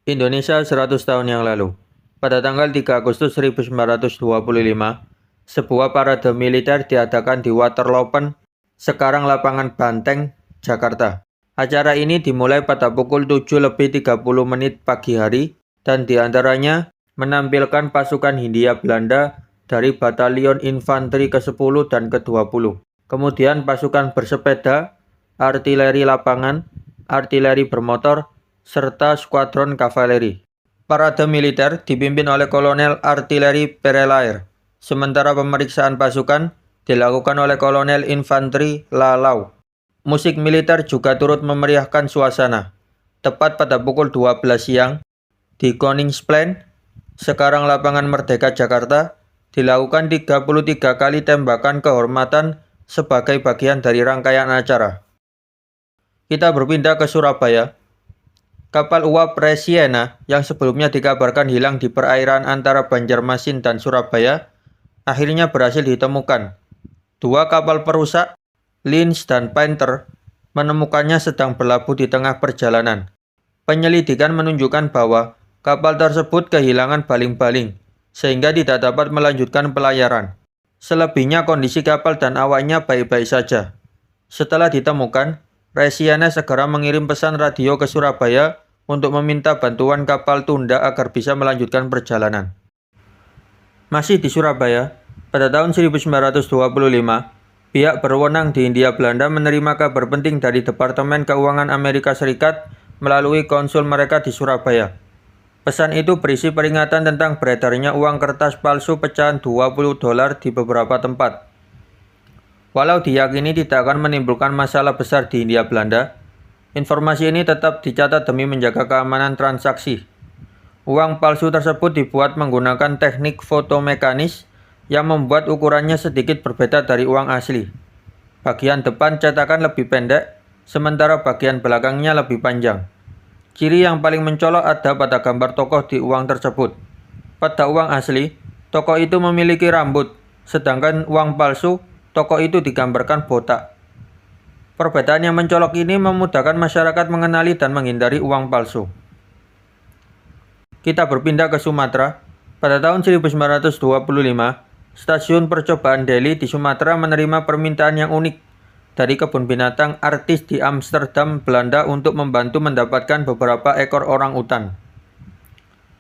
Indonesia 100 tahun yang lalu. Pada tanggal 3 Agustus 1925, sebuah parade militer diadakan di Waterloopen, sekarang Lapangan Banteng, Jakarta. Acara ini dimulai pada pukul 7:30 pagi hari dan diantaranya menampilkan pasukan Hindia Belanda dari Batalion Infanteri ke-10 dan ke-20. Kemudian pasukan bersepeda, artileri lapangan, artileri bermotor, serta skuadron kavaleri. Parade militer dipimpin oleh Kolonel Artileri Perelair, sementara pemeriksaan pasukan dilakukan oleh Kolonel Infanteri Lalau. Musik militer juga turut memeriahkan suasana. Tepat pada pukul 12 siang, di Koningsplein, sekarang Lapangan Merdeka Jakarta, dilakukan 33 kali tembakan kehormatan sebagai bagian dari rangkaian acara. Kita berpindah ke Surabaya. Kapal uap Resiena yang sebelumnya dikabarkan hilang di perairan antara Banjarmasin dan Surabaya akhirnya berhasil ditemukan. Dua kapal perusak, Linz dan Panther, menemukannya sedang berlabuh di tengah perjalanan. Penyelidikan menunjukkan bahwa kapal tersebut kehilangan baling-baling, sehingga tidak dapat melanjutkan pelayaran. Selebihnya kondisi kapal dan awaknya baik-baik saja. Setelah ditemukan, Resiena segera mengirim pesan radio ke Surabaya untuk meminta bantuan kapal tunda agar bisa melanjutkan perjalanan. Masih di Surabaya, pada tahun 1925, pihak berwenang di Hindia Belanda menerima kabar penting dari Departemen Keuangan Amerika Serikat melalui konsul mereka di Surabaya. Pesan itu berisi peringatan tentang beredarnya uang kertas palsu pecahan $20 di beberapa tempat. Walau diyakini tidak akan menimbulkan masalah besar di Hindia Belanda, informasi ini tetap dicatat demi menjaga keamanan transaksi. Uang palsu tersebut dibuat menggunakan teknik fotomekanis yang membuat ukurannya sedikit berbeda dari uang asli. Bagian depan cetakan lebih pendek, sementara bagian belakangnya lebih panjang. Ciri yang paling mencolok ada pada gambar tokoh di uang tersebut. Pada uang asli, tokoh itu memiliki rambut, sedangkan uang palsu, tokoh itu digambarkan botak. Perbedaan yang mencolok ini memudahkan masyarakat mengenali dan menghindari uang palsu. Kita berpindah ke Sumatera. Pada tahun 1925, Stasiun Percobaan Delhi di Sumatera menerima permintaan yang unik dari kebun binatang artis di Amsterdam, Belanda untuk membantu mendapatkan beberapa ekor orang utan.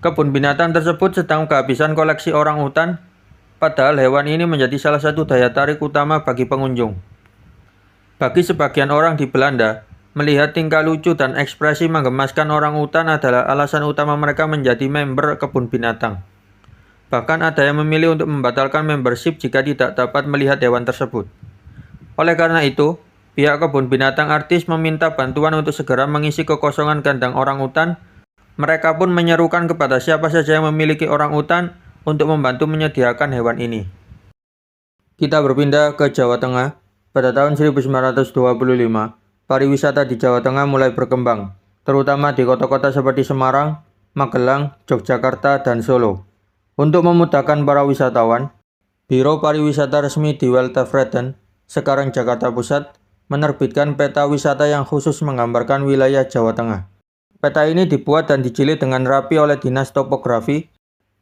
Kebun binatang tersebut sedang kehabisan koleksi orang utan, padahal hewan ini menjadi salah satu daya tarik utama bagi pengunjung. Bagi sebagian orang di Belanda, melihat tingkah lucu dan ekspresi menggemaskan orang utan adalah alasan utama mereka menjadi member kebun binatang. Bahkan ada yang memilih untuk membatalkan membership jika tidak dapat melihat hewan tersebut. Oleh karena itu, pihak kebun binatang artis meminta bantuan untuk segera mengisi kekosongan kandang orang utan. Mereka pun menyerukan kepada siapa saja yang memiliki orang utan untuk membantu menyediakan hewan ini. Kita berpindah ke Jawa Tengah. Pada tahun 1925, pariwisata di Jawa Tengah mulai berkembang, terutama di kota-kota seperti Semarang, Magelang, Yogyakarta, dan Solo. Untuk memudahkan para wisatawan, Biro Pariwisata Resmi di Weltevreden, sekarang Jakarta Pusat, menerbitkan peta wisata yang khusus menggambarkan wilayah Jawa Tengah. Peta ini dibuat dan dijilid dengan rapi oleh Dinas Topografi.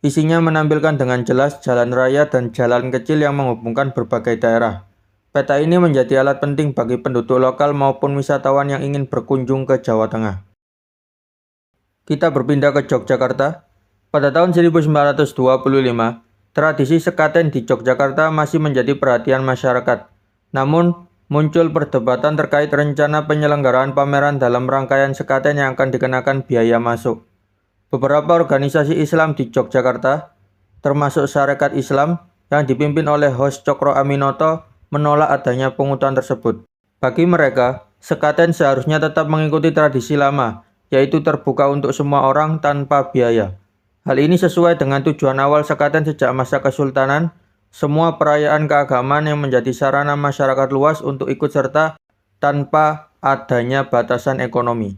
Isinya menampilkan dengan jelas jalan raya dan jalan kecil yang menghubungkan berbagai daerah. Peta ini menjadi alat penting bagi penduduk lokal maupun wisatawan yang ingin berkunjung ke Jawa Tengah. Kita berpindah ke Yogyakarta. Pada tahun 1925, tradisi sekaten di Yogyakarta masih menjadi perhatian masyarakat. Namun, muncul perdebatan terkait rencana penyelenggaraan pameran dalam rangkaian sekaten yang akan dikenakan biaya masuk. Beberapa organisasi Islam di Yogyakarta, termasuk Sarekat Islam yang dipimpin oleh Hos Cokro Aminoto, menolak adanya pungutan tersebut. Bagi mereka, sekaten seharusnya tetap mengikuti tradisi lama, yaitu terbuka untuk semua orang tanpa biaya. Hal ini sesuai dengan tujuan awal sekaten sejak masa Kesultanan, semua perayaan keagamaan yang menjadi sarana masyarakat luas untuk ikut serta tanpa adanya batasan ekonomi.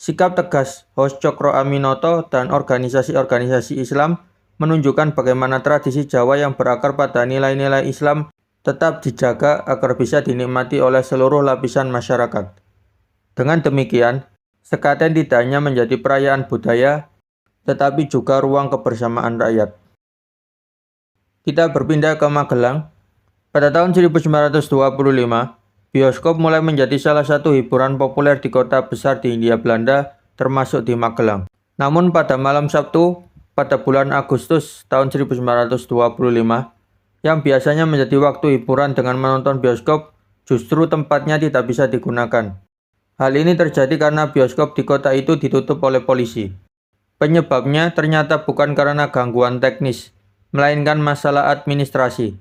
Sikap tegas Hos Cokro Aminoto dan organisasi-organisasi Islam menunjukkan bagaimana tradisi Jawa yang berakar pada nilai-nilai Islam tetap dijaga agar bisa dinikmati oleh seluruh lapisan masyarakat. Dengan demikian, Sekaten tidak hanya menjadi perayaan budaya, tetapi juga ruang kebersamaan rakyat. Kita berpindah ke Magelang. Pada tahun 1925, bioskop mulai menjadi salah satu hiburan populer di kota besar di Hindia Belanda, termasuk di Magelang. Namun pada malam Sabtu, pada bulan Agustus tahun 1925, yang biasanya menjadi waktu hiburan dengan menonton bioskop, justru tempatnya tidak bisa digunakan. Hal ini terjadi karena bioskop di kota itu ditutup oleh polisi. Penyebabnya ternyata bukan karena gangguan teknis, melainkan masalah administrasi.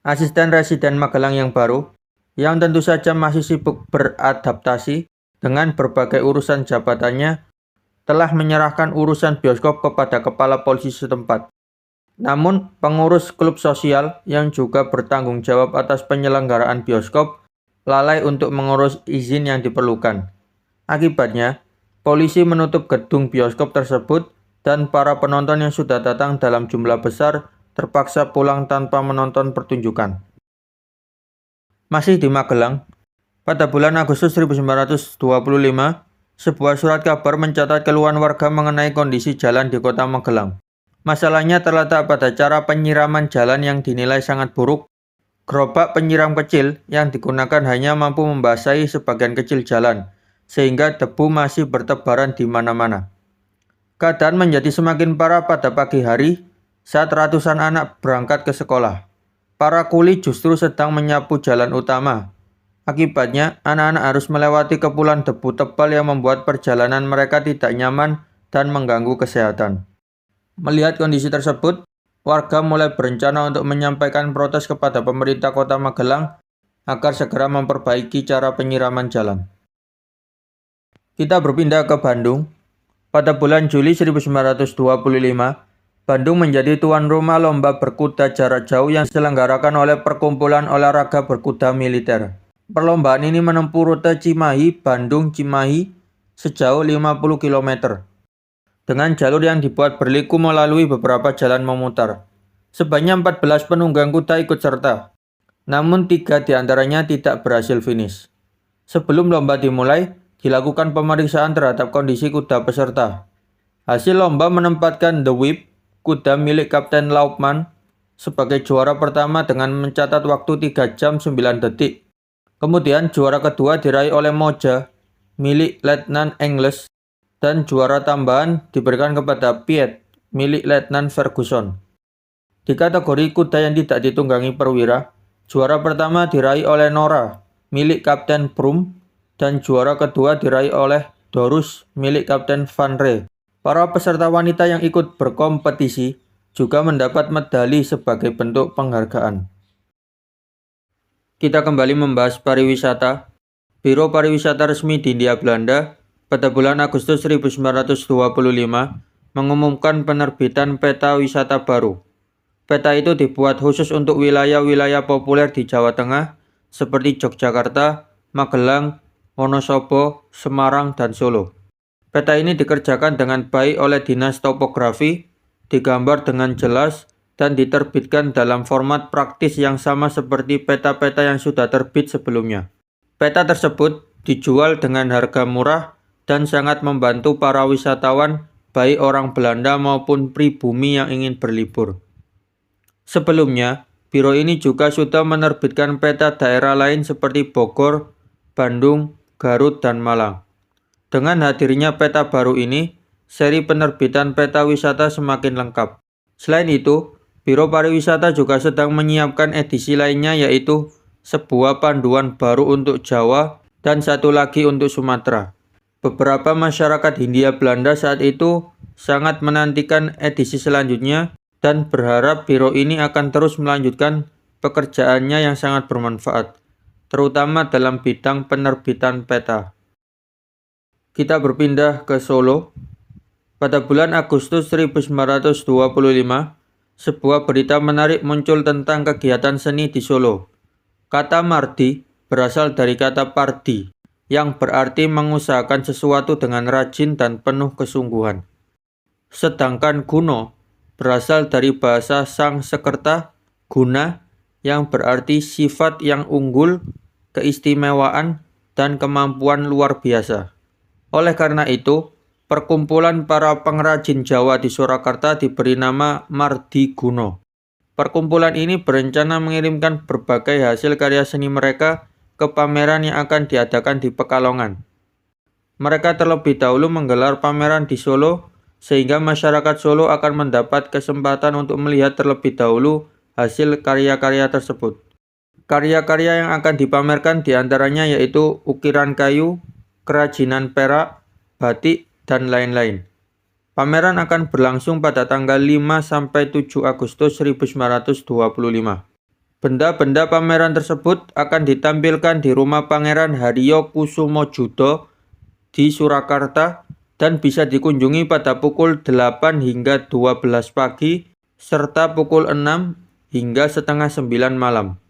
Asisten Residen Magelang yang baru, yang tentu saja masih sibuk beradaptasi dengan berbagai urusan jabatannya, telah menyerahkan urusan bioskop kepada kepala polisi setempat. Namun, pengurus klub sosial yang juga bertanggung jawab atas penyelenggaraan bioskop lalai untuk mengurus izin yang diperlukan. Akibatnya, polisi menutup gedung bioskop tersebut dan para penonton yang sudah datang dalam jumlah besar terpaksa pulang tanpa menonton pertunjukan. Masih di Magelang, pada bulan Agustus 1925, sebuah surat kabar mencatat keluhan warga mengenai kondisi jalan di kota Magelang. Masalahnya terletak pada cara penyiraman jalan yang dinilai sangat buruk. Gerobak penyiram kecil yang digunakan hanya mampu membasahi sebagian kecil jalan, sehingga debu masih bertebaran di mana-mana. Keadaan menjadi semakin parah pada pagi hari saat ratusan anak berangkat ke sekolah. Para kuli justru sedang menyapu jalan utama. Akibatnya, anak-anak harus melewati kepulan debu tebal yang membuat perjalanan mereka tidak nyaman dan mengganggu kesehatan. Melihat kondisi tersebut, warga mulai berencana untuk menyampaikan protes kepada pemerintah kota Magelang agar segera memperbaiki cara penyiraman jalan. Kita berpindah ke Bandung. Pada bulan Juli 1925, Bandung menjadi tuan rumah lomba berkuda jarak jauh yang diselenggarakan oleh Perkumpulan Olahraga Berkuda Militer. Perlombaan ini menempuh rute Cimahi, Bandung-Cimahi sejauh 50 km. Dengan jalur yang dibuat berliku melalui beberapa jalan memutar. Sebanyak 14 penunggang kuda ikut serta, namun 3 diantaranya tidak berhasil finish. Sebelum lomba dimulai, dilakukan pemeriksaan terhadap kondisi kuda peserta. Hasil lomba menempatkan The Whip, kuda milik Kapten Laupman, sebagai juara pertama dengan mencatat waktu 3 jam 9 detik. Kemudian juara kedua diraih oleh Moja, milik Letnan Engles, dan juara tambahan diberikan kepada Piet, milik Letnan Ferguson. Di kategori kuda yang tidak ditunggangi perwira, juara pertama diraih oleh Nora, milik Kapten Brum, dan juara kedua diraih oleh Dorus, milik Kapten Van Rey. Para peserta wanita yang ikut berkompetisi juga mendapat medali sebagai bentuk penghargaan. Kita kembali membahas pariwisata. Biro Pariwisata Resmi di Hindia Belanda pada bulan Agustus 1925 mengumumkan penerbitan peta wisata baru. Peta itu dibuat khusus untuk wilayah-wilayah populer di Jawa Tengah seperti Yogyakarta, Magelang, Wonosobo, Semarang, dan Solo. Peta ini dikerjakan dengan baik oleh Dinas Topografi, digambar dengan jelas, dan diterbitkan dalam format praktis yang sama seperti peta-peta yang sudah terbit sebelumnya. Peta tersebut dijual dengan harga murah dan sangat membantu para wisatawan, baik orang Belanda maupun pribumi yang ingin berlibur. Sebelumnya, biro ini juga sudah menerbitkan peta daerah lain seperti Bogor, Bandung, Garut, dan Malang. Dengan hadirnya peta baru ini, seri penerbitan peta wisata semakin lengkap. Selain itu, Biro Pariwisata juga sedang menyiapkan edisi lainnya, yaitu sebuah panduan baru untuk Jawa dan satu lagi untuk Sumatera. Beberapa masyarakat Hindia Belanda saat itu sangat menantikan edisi selanjutnya dan berharap biro ini akan terus melanjutkan pekerjaannya yang sangat bermanfaat, terutama dalam bidang penerbitan peta. Kita berpindah ke Solo. Pada bulan Agustus 1925, sebuah berita menarik muncul tentang kegiatan seni di Solo. Kata Mardi berasal dari kata Pardi, yang berarti mengusahakan sesuatu dengan rajin dan penuh kesungguhan. Sedangkan Guno berasal dari bahasa Sangsekerta guna, yang berarti sifat yang unggul, keistimewaan, dan kemampuan luar biasa. Oleh karena itu, perkumpulan para pengrajin Jawa di Surakarta diberi nama Mardiguna. Perkumpulan ini berencana mengirimkan berbagai hasil karya seni mereka ke pameran yang akan diadakan di Pekalongan. Mereka terlebih dahulu menggelar pameran di Solo, sehingga masyarakat Solo akan mendapat kesempatan untuk melihat terlebih dahulu hasil karya-karya tersebut. Karya-karya yang akan dipamerkan diantaranya yaitu ukiran kayu, kerajinan perak, batik, dan lain-lain. Pameran akan berlangsung pada tanggal 5–7 Agustus 1925. Benda-benda pameran tersebut akan ditampilkan di Rumah Pangeran Haryo Kusumojudo di Surakarta dan bisa dikunjungi pada pukul 8 hingga 12 pagi serta pukul 6 hingga setengah 9 malam.